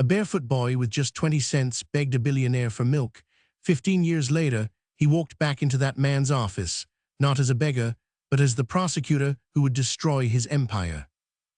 barefoot boy with just 20 cents begged a billionaire for milk. 15 years later, he walked back into that man's office, not as a beggar, but as the prosecutor who would destroy his empire.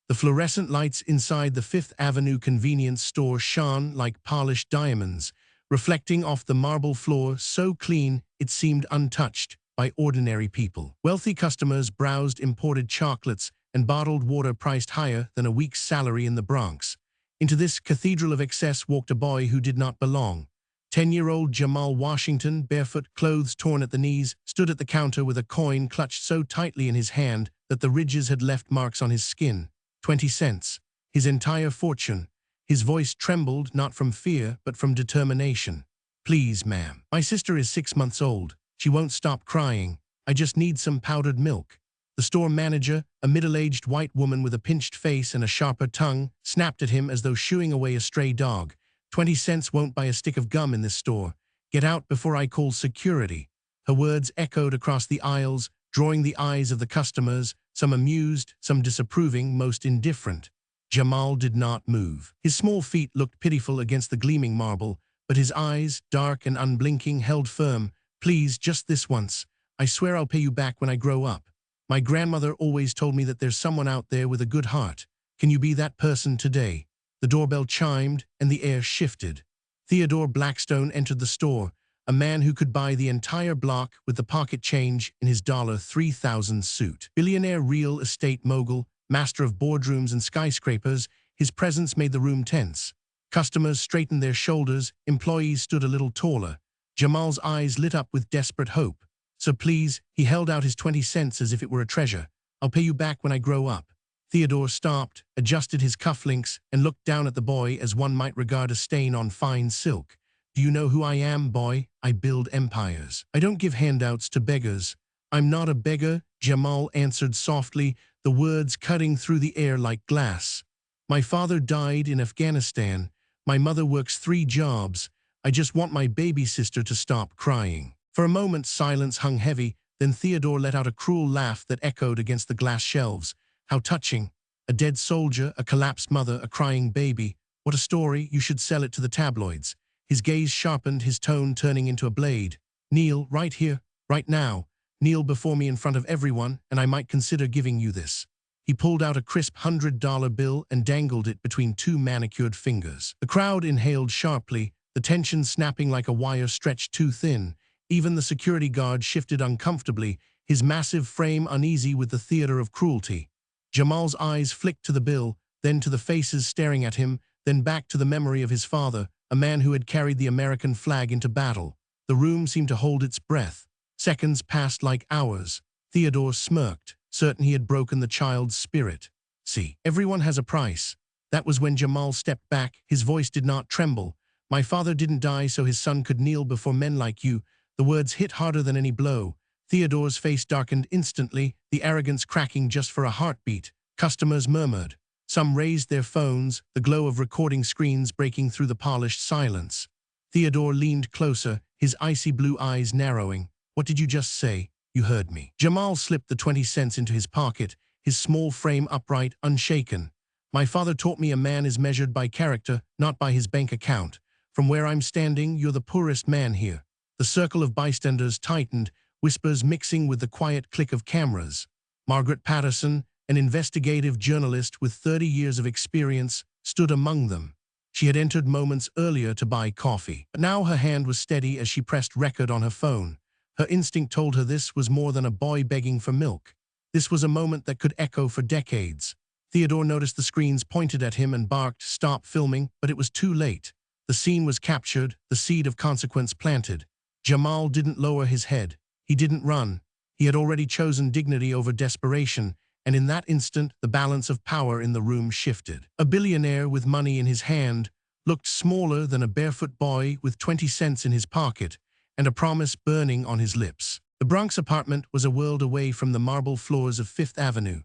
The fluorescent lights inside the Fifth Avenue convenience store shone like polished diamonds, reflecting off the marble floor so clean it seemed untouched by ordinary people. Wealthy customers browsed imported chocolates and bottled water priced higher than a week's salary in the Bronx. Into this cathedral of excess walked a boy who did not belong. 10-year-old Jamal Washington, barefoot, clothes torn at the knees, stood at the counter with a coin clutched so tightly in his hand that the ridges had left marks on his skin. 20 cents. His entire fortune. His voice trembled not from fear but from determination. "Please, ma'am. My sister is 6 months old. She won't stop crying. I just need some powdered milk." The store manager, a middle-aged white woman with a pinched face and a sharper tongue, snapped at him as though shooing away a stray dog. 20 cents won't buy a stick of gum in this store. Get out before I call security." Her words echoed across the aisles, drawing the eyes of the customers, some amused, some disapproving, most indifferent. Jamal did not move. His small feet looked pitiful against the gleaming marble, but his eyes, dark and unblinking, held firm. "Please, just this once. I swear I'll pay you back when I grow up. My grandmother always told me that there's someone out there with a good heart. Can you be that person today?" The doorbell chimed, and the air shifted. Theodore Blackstone entered the store, a man who could buy the entire block with the pocket change in his $3,000 suit. Billionaire real estate mogul, master of boardrooms and skyscrapers, his presence made the room tense. Customers straightened their shoulders, employees stood a little taller. Jamal's eyes lit up with desperate hope. "So please," he held out his 20 cents as if it were a treasure. "I'll pay you back when I grow up." Theodore stopped, adjusted his cufflinks, and looked down at the boy as one might regard a stain on fine silk. "Do you know who I am, boy? I build empires. I don't give handouts to beggars." "I'm not a beggar," Jamal answered softly, the words cutting through the air like glass. "My father died in Afghanistan. My mother works 3 jobs. I just want my baby sister to stop crying." For a moment silence hung heavy, then Theodore let out a cruel laugh that echoed against the glass shelves. "How touching. A dead soldier, a collapsed mother, a crying baby. What a story. You should sell it to the tabloids." His gaze sharpened, his tone turning into a blade. "Kneel, right here, right now. Kneel before me in front of everyone, and I might consider giving you this." He pulled out a crisp $100 bill and dangled it between 2 manicured fingers. The crowd inhaled sharply, the tension snapping like a wire stretched too thin. Even the security guard shifted uncomfortably, his massive frame uneasy with the theater of cruelty. Jamal's eyes flicked to the bill, then to the faces staring at him, then back to the memory of his father, a man who had carried the American flag into battle. The room seemed to hold its breath. Seconds passed like hours. Theodore smirked, certain he had broken the child's spirit. "See, everyone has a price." That was when Jamal stepped back. His voice did not tremble. "My father didn't die so his son could kneel before men like you." The words hit harder than any blow. Theodore's face darkened instantly, the arrogance cracking just for a heartbeat. Customers murmured. Some raised their phones, the glow of recording screens breaking through the polished silence. Theodore leaned closer, his icy blue eyes narrowing. "What did you just say?" "You heard me." Jamal slipped the 20 cents into his pocket, his small frame upright, unshaken. "My father taught me a man is measured by character, not by his bank account. From where I'm standing, you're the poorest man here." The circle of bystanders tightened, whispers mixing with the quiet click of cameras. Margaret Patterson, an investigative journalist with 30 years of experience, stood among them. She had entered moments earlier to buy coffee, but now her hand was steady as she pressed record on her phone. Her instinct told her this was more than a boy begging for milk. This was a moment that could echo for decades. Theodore noticed the screens pointed at him and barked, "Stop filming," but it was too late. The scene was captured, the seed of consequence planted. Jamal didn't lower his head. He didn't run. He had already chosen dignity over desperation, and in that instant the balance of power in the room shifted. A billionaire with money in his hand looked smaller than a barefoot boy with 20 cents in his pocket and a promise burning on his lips. The Bronx apartment was a world away from the marble floors of Fifth Avenue.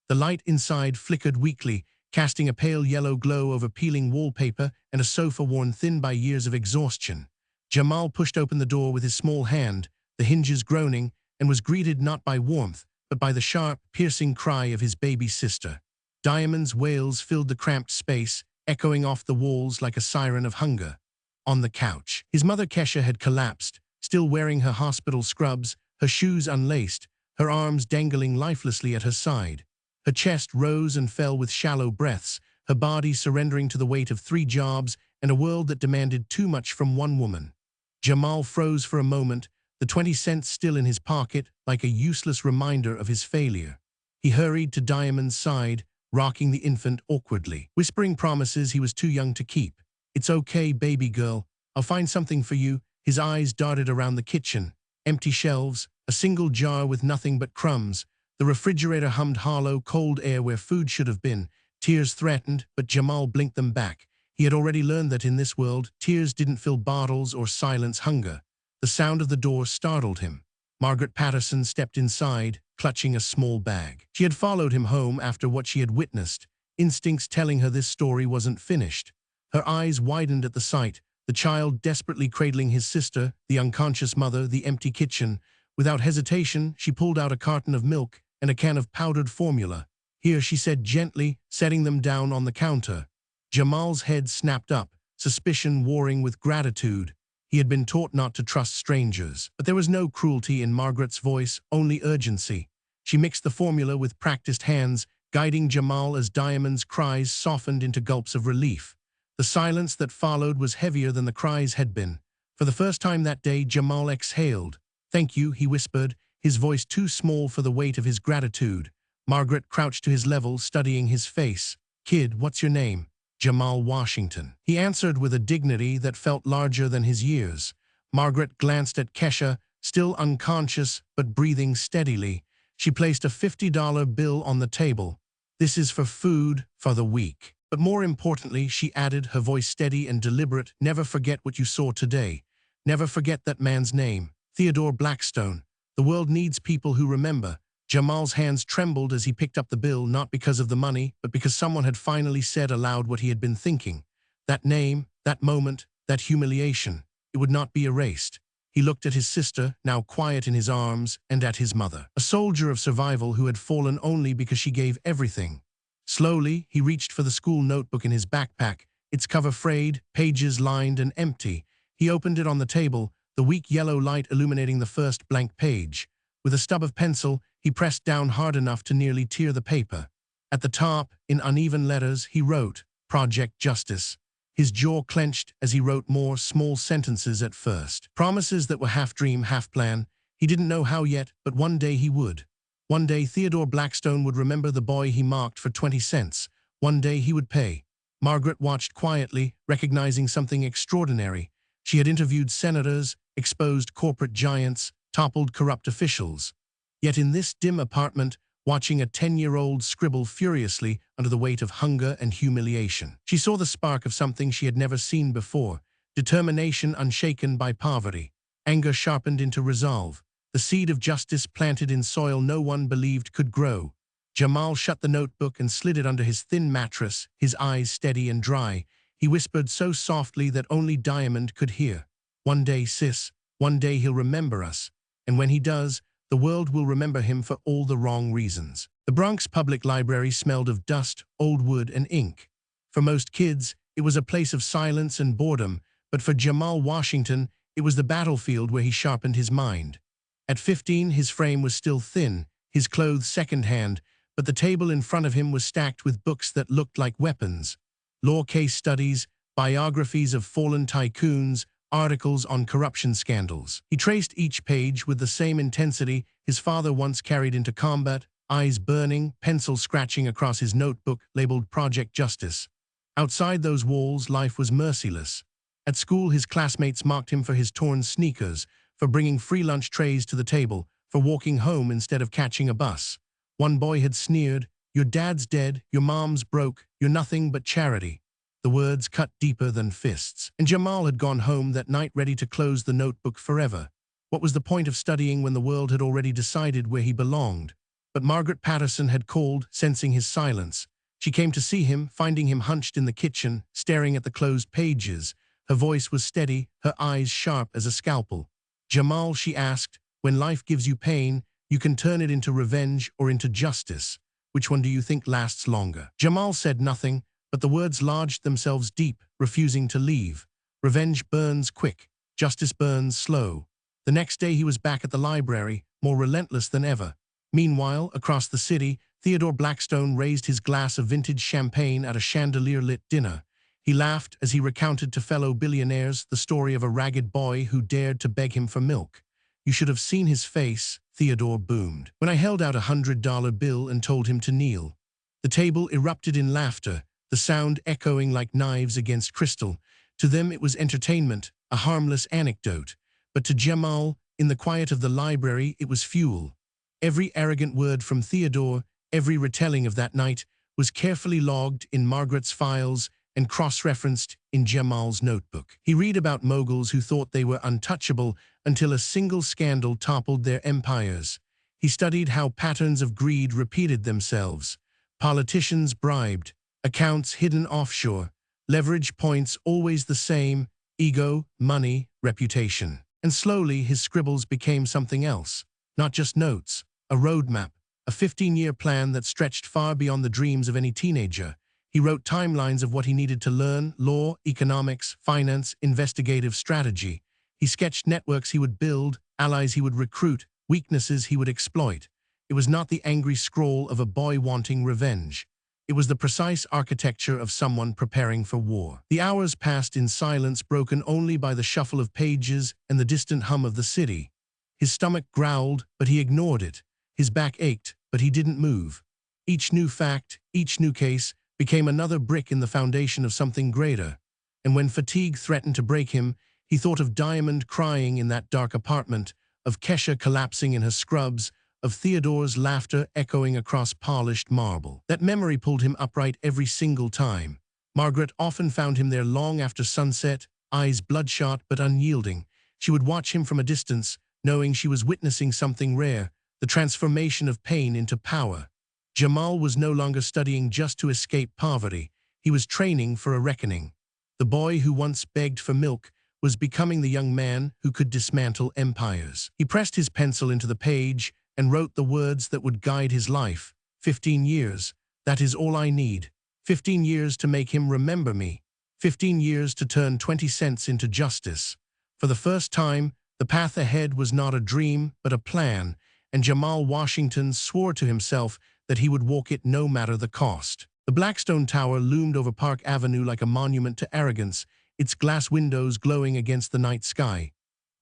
The light inside flickered weakly, casting a pale yellow glow over peeling wallpaper and a sofa worn thin by years of exhaustion. Jamal pushed open the door with his small hand, the hinges groaning, and was greeted not by warmth, but by the sharp, piercing cry of his baby sister. Diamond's wails filled the cramped space, echoing off the walls like a siren of hunger. On the couch, his mother Kesha had collapsed, still wearing her hospital scrubs, her shoes unlaced, her arms dangling lifelessly at her side. Her chest rose and fell with shallow breaths, her body surrendering to the weight of 3 jobs and a world that demanded too much from one woman. Jamal froze for a moment, the 20 cents still in his pocket, like a useless reminder of his failure. He hurried to Diamond's side, rocking the infant awkwardly, whispering promises he was too young to keep. "It's okay, baby girl. I'll find something for you." His eyes darted around the kitchen. Empty shelves, a single jar with nothing but crumbs. The refrigerator hummed hollow, cold air where food should have been. Tears threatened, but Jamal blinked them back. He had already learned that in this world, tears didn't fill bottles or silence hunger. The sound of the door startled him. Margaret Patterson stepped inside, clutching a small bag. She had followed him home after what she had witnessed, instincts telling her this story wasn't finished. Her eyes widened at the sight, the child desperately cradling his sister, the unconscious mother, the empty kitchen. Without hesitation, she pulled out a carton of milk and a can of powdered formula. "Here," she said gently, setting them down on the counter. Jamal's head snapped up, suspicion warring with gratitude. He had been taught not to trust strangers. But there was no cruelty in Margaret's voice, only urgency. She mixed the formula with practiced hands, guiding Jamal as Diamond's cries softened into gulps of relief. The silence that followed was heavier than the cries had been. For the first time that day, Jamal exhaled. "Thank you," he whispered, his voice too small for the weight of his gratitude. Margaret crouched to his level, studying his face. "Kid, what's your name?" "Jamal Washington." He answered with a dignity that felt larger than his years. Margaret glanced at Kesha, still unconscious but breathing steadily. She placed a $50 bill on the table. "This is for food for the week. But more importantly," she added, her voice steady and deliberate, "never forget what you saw today. Never forget that man's name. Theodore Blackstone. The world needs people who remember." Jamal's hands trembled as he picked up the bill, not because of the money, but because someone had finally said aloud what he had been thinking. That name, that moment, that humiliation, it would not be erased. He looked at his sister, now quiet in his arms, and at his mother, a soldier of survival who had fallen only because she gave everything. Slowly, he reached for the school notebook in his backpack, its cover frayed, pages lined and empty. He opened it on the table, the weak yellow light illuminating the first blank page. With a stub of pencil, he pressed down hard enough to nearly tear the paper. At the top, in uneven letters, he wrote, "Project Justice." His jaw clenched as he wrote more small sentences at first. Promises that were half dream, half plan. He didn't know how yet, but one day he would. One day Theodore Blackstone would remember the boy he marked for 20 cents. One day he would pay. Margaret watched quietly, recognizing something extraordinary. She had interviewed senators, exposed corporate giants, toppled corrupt officials. Yet in this dim apartment, watching a 10-year-old scribble furiously under the weight of hunger and humiliation, she saw the spark of something she had never seen before, determination unshaken by poverty, anger sharpened into resolve, the seed of justice planted in soil no one believed could grow. Jamal shut the notebook and slid it under his thin mattress, his eyes steady and dry. He whispered so softly that only Diamond could hear. "One day, sis, one day he'll remember us. And when he does, the world will remember him for all the wrong reasons." The Bronx Public Library smelled of dust, old wood, and ink. For most kids, it was a place of silence and boredom, but for Jamal Washington, it was the battlefield where he sharpened his mind. At 15, his frame was still thin, his clothes second-hand, but the table in front of him was stacked with books that looked like weapons. Law case studies, biographies of fallen tycoons, articles on corruption scandals. He traced each page with the same intensity his father once carried into combat, eyes burning, pencil scratching across his notebook labeled Project Justice. Outside those walls, life was merciless. At school, his classmates mocked him for his torn sneakers, for bringing free lunch trays to the table, for walking home instead of catching a bus. One boy had sneered, "Your dad's dead, your mom's broke, you're nothing but charity." The words cut deeper than fists. And Jamal had gone home that night ready to close the notebook forever. What was the point of studying when the world had already decided where he belonged? But Margaret Patterson had called, sensing his silence. She came to see him, finding him hunched in the kitchen, staring at the closed pages. Her voice was steady, her eyes sharp as a scalpel. "Jamal," she asked, "when life gives you pain, you can turn it into revenge or into justice. Which one do you think lasts longer?" Jamal said nothing, but the words lodged themselves deep, refusing to leave. Revenge burns quick, justice burns slow. The next day he was back at the library, more relentless than ever. Meanwhile, across the city, Theodore Blackstone raised his glass of vintage champagne at a chandelier-lit dinner. He laughed as he recounted to fellow billionaires the story of a ragged boy who dared to beg him for milk. "You should have seen his face," Theodore boomed, "when I held out $100 bill and told him to kneel." The table erupted in laughter, the sound echoing like knives against crystal. To them it was entertainment, a harmless anecdote. But to Jamal, in the quiet of the library, it was fuel. Every arrogant word from Theodore, every retelling of that night, was carefully logged in Margaret's files and cross-referenced in Jamal's notebook. He read about moguls who thought they were untouchable until a single scandal toppled their empires. He studied how patterns of greed repeated themselves. Politicians bribed, accounts hidden offshore, leverage points always the same: ego, money, reputation. And slowly his scribbles became something else. Not just notes, a roadmap, a 15-year plan that stretched far beyond the dreams of any teenager. He wrote timelines of what he needed to learn: law, economics, finance, investigative strategy. He sketched networks he would build, allies he would recruit, weaknesses he would exploit. It was not the angry scrawl of a boy wanting revenge. It was the precise architecture of someone preparing for war. The hours passed in silence, broken only by the shuffle of pages and the distant hum of the city. His stomach growled, but he ignored it. His back ached, but he didn't move. Each new fact, each new case, became another brick in the foundation of something greater. And when fatigue threatened to break him, he thought of Diamond crying in that dark apartment, of Kesha collapsing in her scrubs, of Theodore's laughter echoing across polished marble. That memory pulled him upright every single time. Margaret often found him there long after sunset, eyes bloodshot but unyielding. She would watch him from a distance, knowing she was witnessing something rare, the transformation of pain into power. Jamal was no longer studying just to escape poverty. He was training for a reckoning. The boy who once begged for milk was becoming the young man who could dismantle empires. He pressed his pencil into the page and wrote the words that would guide his life. 15 years, that is all I need. 15 years to make him remember me. 15 years to turn 20 cents into justice. For the first time, the path ahead was not a dream, but a plan, and Jamal Washington swore to himself that he would walk it no matter the cost. The Blackstone Tower loomed over Park Avenue like a monument to arrogance, its glass windows glowing against the night sky.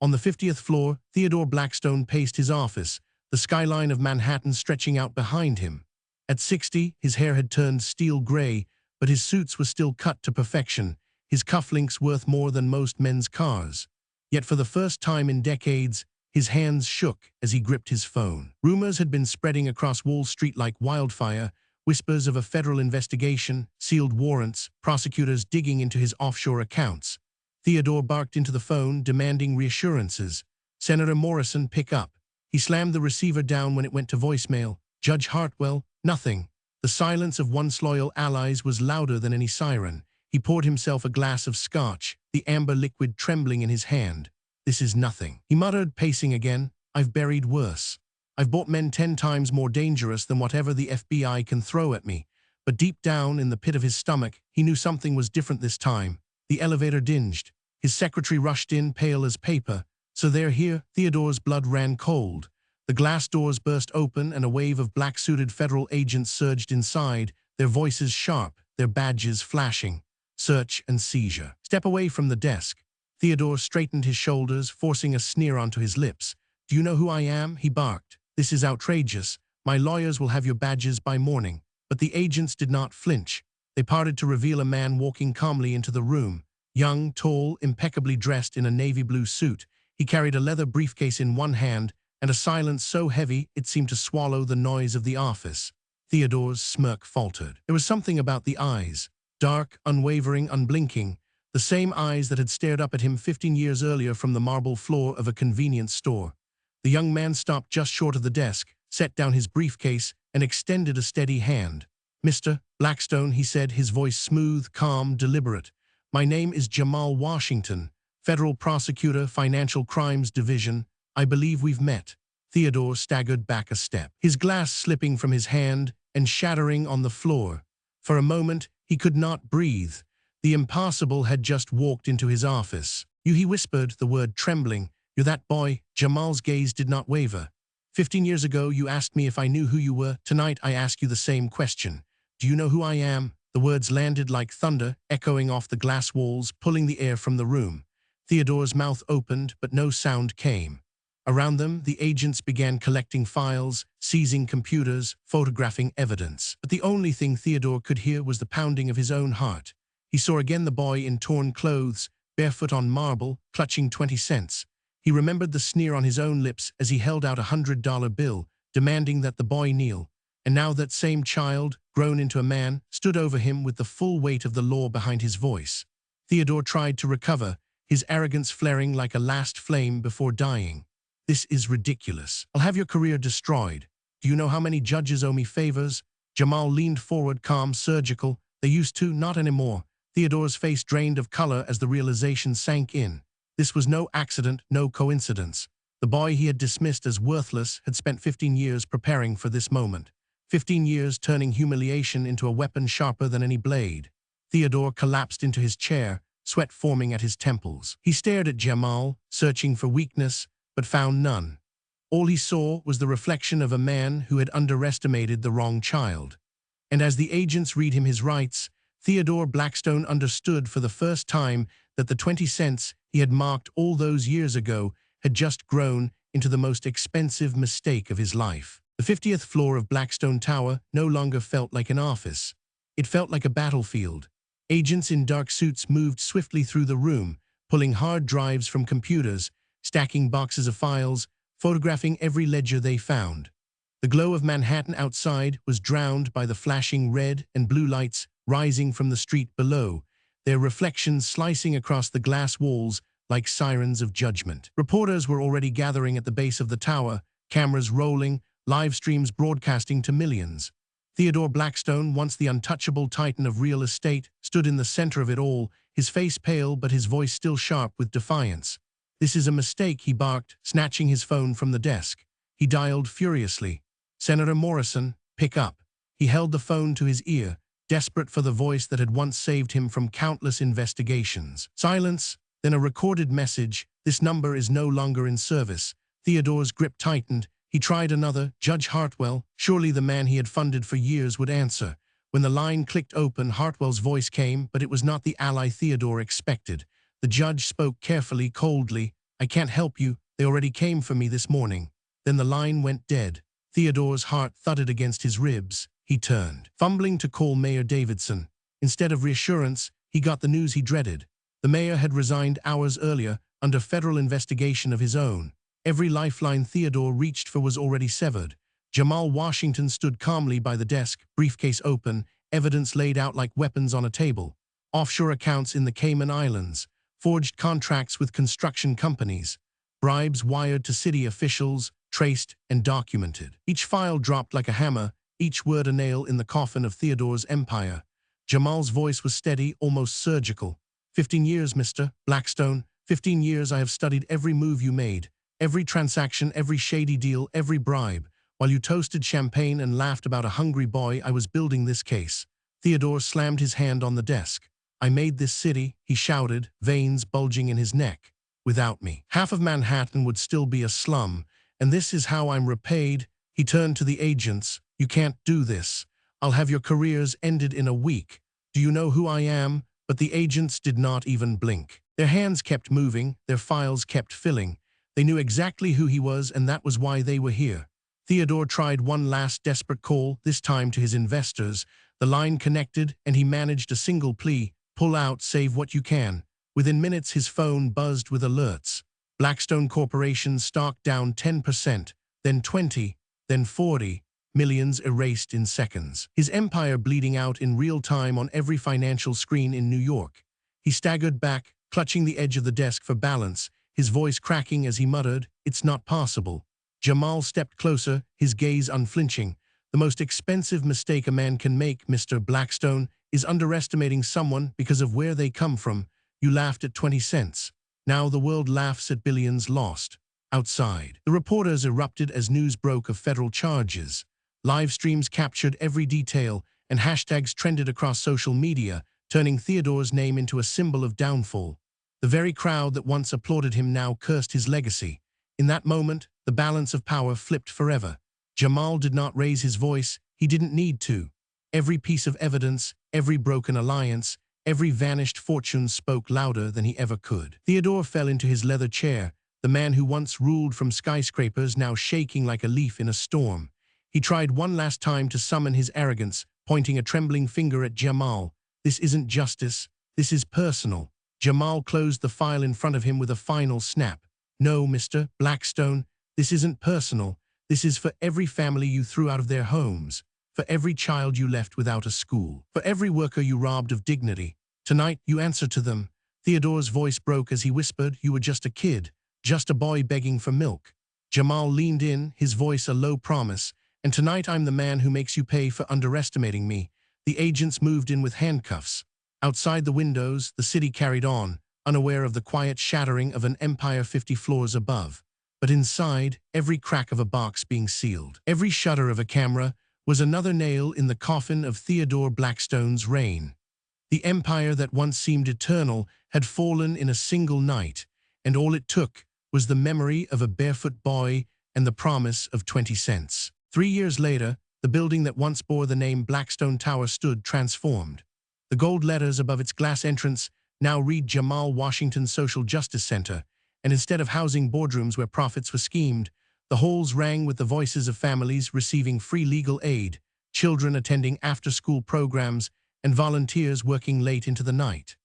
On the 50th floor, Theodore Blackstone paced his office, the skyline of Manhattan stretching out behind him. At 60, his hair had turned steel gray, but his suits were still cut to perfection, his cufflinks worth more than most men's cars. Yet for the first time in decades, his hands shook as he gripped his phone. Rumors had been spreading across Wall Street like wildfire, whispers of a federal investigation, sealed warrants, prosecutors digging into his offshore accounts. Theodore barked into the phone, demanding reassurances. "Senator Morrison, pick up." He slammed the receiver down when it went to voicemail. "Judge Hartwell, nothing." The silence of once loyal allies was louder than any siren. He poured himself a glass of scotch, the amber liquid trembling in his hand. "This is nothing," he muttered, pacing again. "I've buried worse. I've bought men 10 times more dangerous than whatever the FBI can throw at me." But deep down in the pit of his stomach, he knew something was different this time. The elevator dinged. His secretary rushed in, pale as paper. "So they're here." Theodore's blood ran cold. The glass doors burst open and a wave of black-suited federal agents surged inside, their voices sharp, their badges flashing. "Search and seizure." "Step away from the desk." Theodore straightened his shoulders, forcing a sneer onto his lips. "Do you know who I am?" he barked. "This is outrageous. My lawyers will have your badges by morning." But the agents did not flinch. They parted to reveal a man walking calmly into the room. Young, tall, impeccably dressed in a navy blue suit. He carried a leather briefcase in one hand and a silence so heavy it seemed to swallow the noise of the office. Theodore's smirk faltered. There was something about the eyes. Dark, unwavering, unblinking. The same eyes that had stared up at him 15 years earlier from the marble floor of a convenience store. The young man stopped just short of the desk, set down his briefcase, and extended a steady hand. "Mr. Blackstone," he said, his voice smooth, calm, deliberate. "My name is Jamal Washington, Federal Prosecutor, Financial Crimes Division. I believe we've met." Theodore staggered back a step, his glass slipping from his hand and shattering on the floor. For a moment, He could not breathe. The impossible had just walked into his office. "You," he whispered, the word trembling. "You're that boy." Jamal's gaze did not waver. 15 years ago, you asked me if I knew who you were. Tonight, I ask you the same question. Do you know who I am?" The words landed like thunder, echoing off the glass walls, pulling the air from the room. Theodore's mouth opened, but no sound came. Around them, the agents began collecting files, seizing computers, photographing evidence. But the only thing Theodore could hear was the pounding of his own heart. He saw again the boy in torn clothes, barefoot on marble, clutching 20 cents. He remembered the sneer on his own lips as he held out a $100 bill, demanding that the boy kneel. And now that same child, grown into a man, stood over him with the full weight of the law behind his voice. Theodore tried to recover, his arrogance flaring like a last flame before dying. "This is ridiculous. I'll have your career destroyed. Do you know how many judges owe me favors?" Jamal leaned forward, calm, surgical. "They used to, not anymore." Theodore's face drained of color as the realization sank in. This was no accident, no coincidence. The boy he had dismissed as worthless had spent 15 years preparing for this moment. 15 years turning humiliation into a weapon sharper than any blade. Theodore collapsed into his chair, sweat forming at his temples. He stared at Jamal, searching for weakness, but found none. All he saw was the reflection of a man who had underestimated the wrong child. And as the agents read him his rights, Theodore Blackstone understood for the first time that the 20 cents he had marked all those years ago had just grown into the most expensive mistake of his life. The 50th floor of Blackstone Tower no longer felt like an office. It felt like a battlefield. Agents in dark suits moved swiftly through the room, pulling hard drives from computers, stacking boxes of files, photographing every ledger they found. The glow of Manhattan outside was drowned by the flashing red and blue lights rising from the street below, their reflections slicing across the glass walls like sirens of judgment. Reporters were already gathering at the base of the tower, cameras rolling, live streams broadcasting to millions. Theodore Blackstone, once the untouchable titan of real estate, stood in the center of it all, his face pale but his voice still sharp with defiance. "This is a mistake," he barked, snatching his phone from the desk. He dialed furiously. "Senator Morrison, pick up." He held the phone to his ear, desperate for the voice that had once saved him from countless investigations. Silence, then a recorded message. "This number is no longer in service." Theodore's grip tightened. He tried another, Judge Hartwell. Surely the man he had funded for years would answer. When the line clicked open, Hartwell's voice came, but it was not the ally Theodore expected. The judge spoke carefully, coldly. "I can't help you. They already came for me this morning." Then the line went dead. Theodore's heart thudded against his ribs. He turned, fumbling to call Mayor Davidson. Instead of reassurance, he got the news he dreaded. The mayor had resigned hours earlier, under federal investigation of his own. Every lifeline Theodore reached for was already severed. Jamal Washington stood calmly by the desk, briefcase open, evidence laid out like weapons on a table. Offshore accounts in the Cayman Islands, forged contracts with construction companies, bribes wired to city officials, traced and documented. Each file dropped like a hammer, each word a nail in the coffin of Theodore's empire. Jamal's voice was steady, almost surgical. 15 years, Mr. Blackstone. 15 years I have studied every move you made, every transaction, every shady deal, every bribe. While you toasted champagne and laughed about a hungry boy, I was building this case." Theodore slammed his hand on the desk. "I made this city," he shouted, veins bulging in his neck. "Without me, half of Manhattan would still be a slum, and this is how I'm repaid." He turned to the agents. "You can't do this. I'll have your careers ended in a week. Do you know who I am?" But the agents did not even blink. Their hands kept moving, their files kept filling. They knew exactly who he was, and that was why they were here. Theodore tried one last desperate call, this time to his investors. The line connected, and he managed a single plea: "Pull out, save what you can." Within minutes, his phone buzzed with alerts. Blackstone Corporation's stock down 10%, then 20, then 40, millions erased in seconds. His empire bleeding out in real time on every financial screen in New York. He staggered back, clutching the edge of the desk for balance, his voice cracking as he muttered, "It's not possible." Jamal stepped closer, his gaze unflinching. "The most expensive mistake a man can make, Mr. Blackstone, is underestimating someone because of where they come from. You laughed at 20 cents. Now the world laughs at billions lost." Outside, the reporters erupted as news broke of federal charges. Live streams captured every detail, and hashtags trended across social media, turning Theodore's name into a symbol of downfall. The very crowd that once applauded him now cursed his legacy. In that moment, the balance of power flipped forever. Jamal did not raise his voice. He didn't need to. Every piece of evidence, every broken alliance, every vanished fortune spoke louder than he ever could. Theodore fell into his leather chair, the man who once ruled from skyscrapers now shaking like a leaf in a storm. He tried one last time to summon his arrogance, pointing a trembling finger at Jamal. This isn't justice. This is personal. Jamal closed the file in front of him with a final snap. No, Mr. Blackstone, this isn't personal. This is for every family you threw out of their homes, for every child you left without a school, for every worker you robbed of dignity. Tonight, you answer to them. Theodore's voice broke as he whispered, you were just a kid, just a boy begging for milk. Jamal leaned in, his voice a low promise, and tonight I'm the man who makes you pay for underestimating me. The agents moved in with handcuffs. Outside the windows, the city carried on, unaware of the quiet shattering of an empire 50 floors above. But inside, every crack of a box being sealed, every shudder of a camera, was another nail in the coffin of Theodore Blackstone's reign. The empire that once seemed eternal had fallen in a single night, and all it took was the memory of a barefoot boy and the promise of 20 cents. 3 years later, the building that once bore the name Blackstone Tower stood transformed. The gold letters above its glass entrance now read Jamal Washington Social Justice Center, and instead of housing boardrooms where profits were schemed, the halls rang with the voices of families receiving free legal aid, children attending after-school programs, and volunteers working late into the night.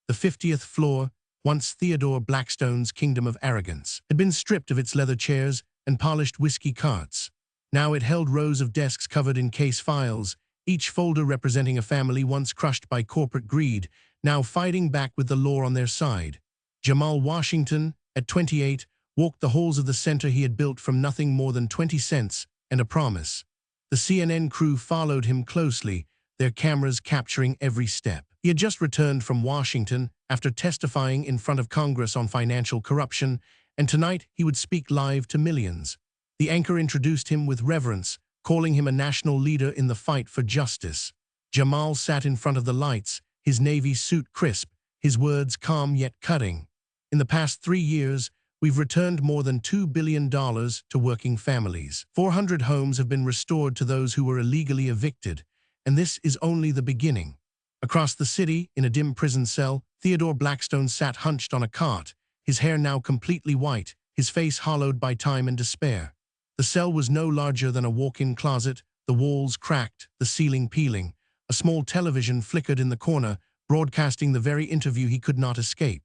The 50th floor, once Theodore Blackstone's kingdom of arrogance, had been stripped of its leather chairs and polished whiskey carts. Now it held rows of desks covered in case files, each folder representing a family once crushed by corporate greed, now fighting back with the law on their side. Jamal Washington, at 28, walked the halls of the center he had built from nothing more than 20 cents and a promise. The CNN crew followed him closely, their cameras capturing every step. He had just returned from Washington after testifying in front of Congress on financial corruption, and tonight he would speak live to millions. The anchor introduced him with reverence, calling him a national leader in the fight for justice. Jamal sat in front of the lights, his navy suit crisp, his words calm yet cutting. In the past 3 years, we've returned more than $2 billion to working families. 400 homes have been restored to those who were illegally evicted, and this is only the beginning. Across the city, in a dim prison cell, Theodore Blackstone sat hunched on a cot, his hair now completely white, his face hollowed by time and despair. The cell was no larger than a walk-in closet, the walls cracked, the ceiling peeling. A small television flickered in the corner, broadcasting the very interview he could not escape.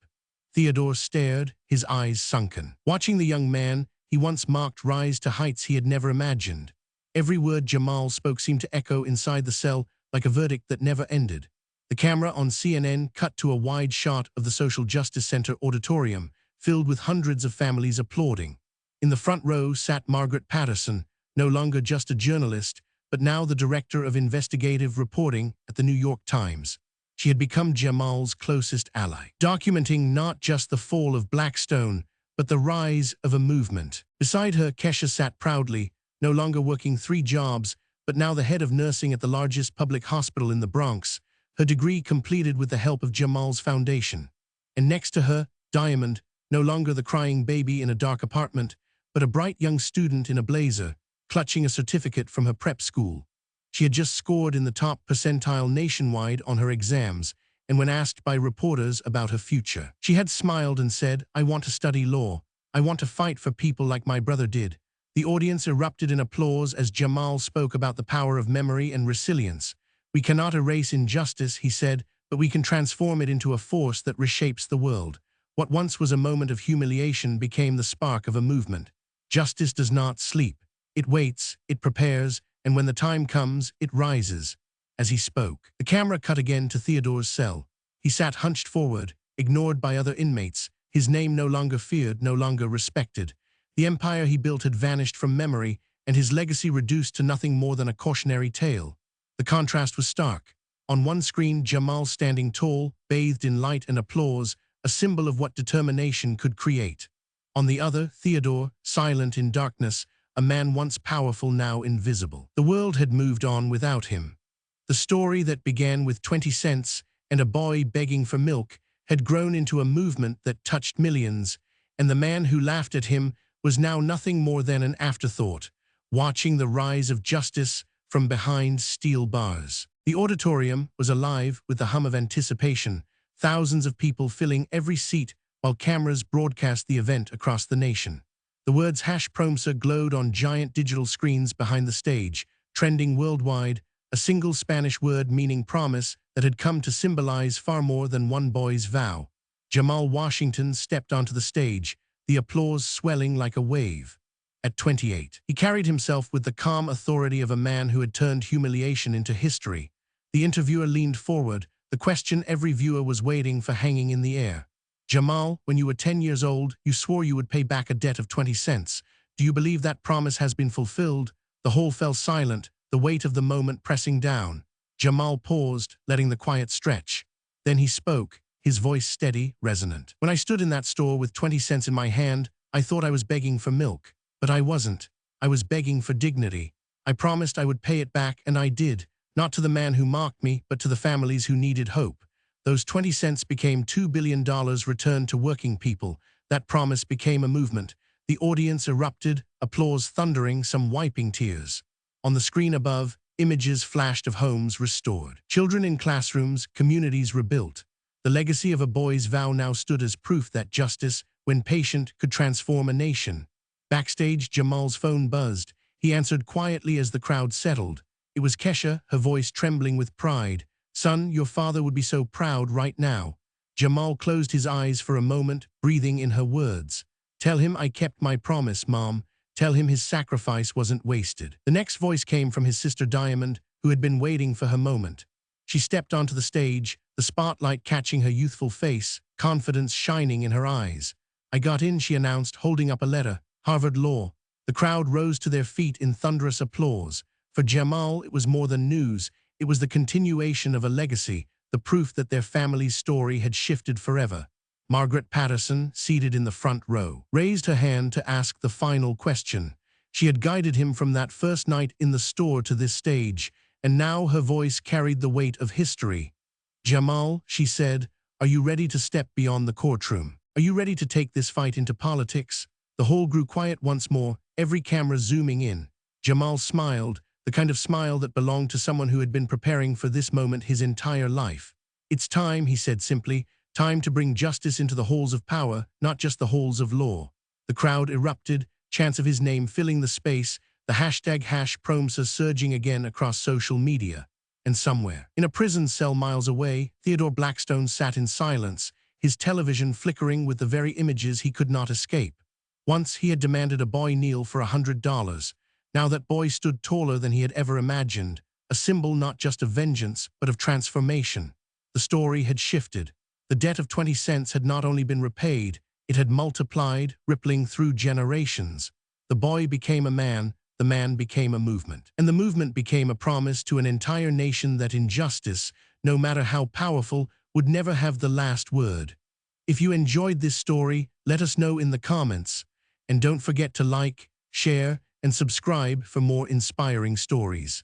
Theodore stared, his eyes sunken. Watching the young man he once mocked rise to heights he had never imagined. Every word Jamal spoke seemed to echo inside the cell like a verdict that never ended. The camera on CNN cut to a wide shot of the Social Justice Center auditorium, filled with hundreds of families applauding. In the front row sat Margaret Patterson, no longer just a journalist, but now the director of investigative reporting at the New York Times. She had become Jamal's closest ally, documenting not just the fall of Blackstone, but the rise of a movement. Beside her, Kesha sat proudly, no longer working 3 jobs, but now the head of nursing at the largest public hospital in the Bronx, her degree completed with the help of Jamal's foundation. And next to her, Diamond, no longer the crying baby in a dark apartment, but a bright young student in a blazer, clutching a certificate from her prep school. She had just scored in the top percentile nationwide on her exams, and when asked by reporters about her future, she had smiled and said, "I want to study law. I want to fight for people like my brother did." The audience erupted in applause as Jamal spoke about the power of memory and resilience. "We cannot erase injustice," he said, "but we can transform it into a force that reshapes the world. What once was a moment of humiliation became the spark of a movement. Justice does not sleep. It waits, it prepares, and when the time comes, it rises." As he spoke, the camera cut again to Theodore's cell. He sat hunched forward, ignored by other inmates, his name no longer feared, no longer respected. The empire he built had vanished from memory, and his legacy reduced to nothing more than a cautionary tale. The contrast was stark. On one screen, Jamal standing tall, bathed in light and applause, a symbol of what determination could create. On the other, Theodore, silent in darkness, a man once powerful, now invisible. The world had moved on without him. The story that began with 20 cents and a boy begging for milk had grown into a movement that touched millions, and the man who laughed at him was now nothing more than an afterthought, watching the rise of justice from behind steel bars. The auditorium was alive with the hum of anticipation, thousands of people filling every seat while cameras broadcast the event across the nation. The words #PROMSA glowed on giant digital screens behind the stage, trending worldwide, a single Spanish word meaning promise that had come to symbolize far more than one boy's vow. Jamal Washington stepped onto the stage, the applause swelling like a wave. At 28, he carried himself with the calm authority of a man who had turned humiliation into history. The interviewer leaned forward, the question every viewer was waiting for hanging in the air. Jamal, when you were 10 years old, you swore you would pay back a debt of 20 cents. Do you believe that promise has been fulfilled? The hall fell silent, the weight of the moment pressing down. Jamal paused, letting the quiet stretch. Then he spoke, his voice steady, resonant. When I stood in that store with 20 cents in my hand, I thought I was begging for milk. But I wasn't. I was begging for dignity. I promised I would pay it back, and I did. Not to the man who mocked me, but to the families who needed hope. Those 20 cents became $2 billion returned to working people. That promise became a movement. The audience erupted, applause thundering, some wiping tears. On the screen above, images flashed of homes restored. Children in classrooms, communities rebuilt. The legacy of a boy's vow now stood as proof that justice, when patient, could transform a nation. Backstage, Jamal's phone buzzed. He answered quietly as the crowd settled. It was Kesha, her voice trembling with pride. "Son, your father would be so proud right now." Jamal closed his eyes for a moment, breathing in her words. "Tell him I kept my promise, Mom. Tell him his sacrifice wasn't wasted." The next voice came from his sister Diamond, who had been waiting for her moment. She stepped onto the stage, the spotlight catching her youthful face, confidence shining in her eyes. "I got in," she announced, holding up a letter. "Harvard Law." The crowd rose to their feet in thunderous applause. For Jamal, it was more than news. It was the continuation of a legacy, the proof that their family's story had shifted forever. Margaret Patterson, seated in the front row, raised her hand to ask the final question. She had guided him from that first night in the store to this stage, and now her voice carried the weight of history. "Jamal," she said, "are you ready to step beyond the courtroom? Are you ready to take this fight into politics?" The hall grew quiet once more, every camera zooming in. Jamal smiled, the kind of smile that belonged to someone who had been preparing for this moment his entire life. "It's time," he said simply, "time to bring justice into the halls of power, not just the halls of law." The crowd erupted, chants of his name filling the space, the #PROMSA surging again across social media. And somewhere, in a prison cell miles away, Theodore Blackstone sat in silence, his television flickering with the very images he could not escape. Once he had demanded a boy kneel for $100. Now that boy stood taller than he had ever imagined, a symbol not just of vengeance, but of transformation. The story had shifted. The debt of 20 cents had not only been repaid, it had multiplied, rippling through generations. The boy became a man, the man became a movement. And the movement became a promise to an entire nation that injustice, no matter how powerful, would never have the last word. If you enjoyed this story, let us know in the comments. And don't forget to like, share, and subscribe for more inspiring stories.